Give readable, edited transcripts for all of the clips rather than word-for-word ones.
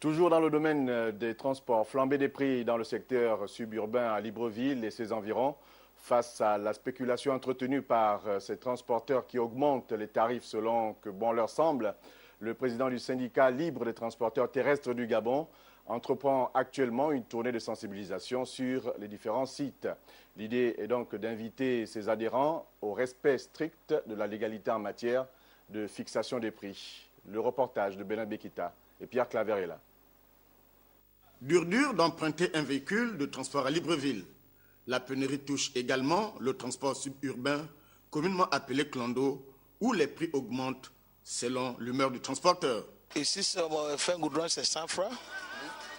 Toujours dans le domaine des transports, flambée des prix dans le secteur suburbain à Libreville et ses environs, face à la spéculation entretenue par ces transporteurs qui augmentent les tarifs selon que bon leur semble, le président du syndicat libre des transporteurs terrestres du Gabon entreprend actuellement une tournée de sensibilisation sur les différents sites. L'idée est donc d'inviter ses adhérents au respect strict de la légalité en matière de fixation des prix. Le reportage de Benin Bekita et Pierre Claverella. Dur d'emprunter un véhicule de transport à Libreville. La pénurie touche également le transport suburbain, communément appelé clando, où les prix augmentent selon l'humeur du transporteur. Ici, fin goudron, c'est 100 francs.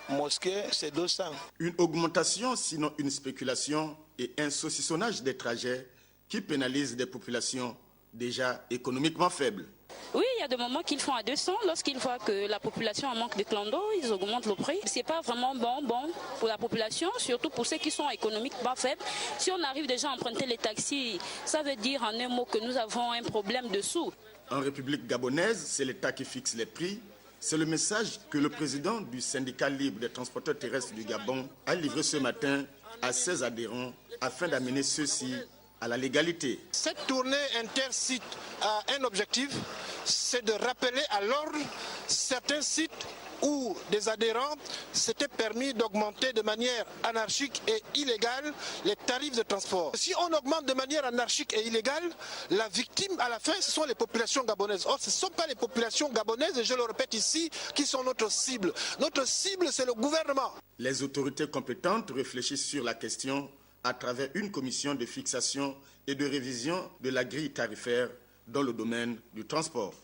Mosquée, c'est 200. Une augmentation, sinon une spéculation et un saucissonnage des trajets qui pénalisent des populations déjà économiquement faibles. Oui, il y a des moments qu'ils font à 200. Lorsqu'ils voient que la population en manque de clando, ils augmentent le prix. Ce n'est pas vraiment bon pour la population, surtout pour ceux qui sont économiquement faibles. Si on arrive déjà à emprunter les taxis, ça veut dire en un mot que nous avons un problème de sous. En République gabonaise, c'est l'État qui fixe les prix. C'est le message que le président du syndicat libre des transporteurs terrestres du Gabon a livré ce matin à ses adhérents afin d'amener ceux-ci à la légalité. Cette tournée intercite a un objectif, c'est de rappeler à l'ordre certains sites où des adhérents s'étaient permis d'augmenter de manière anarchique et illégale les tarifs de transport. Si on augmente de manière anarchique et illégale, la victime à la fin, ce sont les populations gabonaises. Or, ce ne sont pas les populations gabonaises, et je le répète ici, qui sont notre cible. Notre cible, c'est le gouvernement. Les autorités compétentes réfléchissent sur la question à travers une commission de fixation et de révision de la grille tarifaire dans le domaine du transport.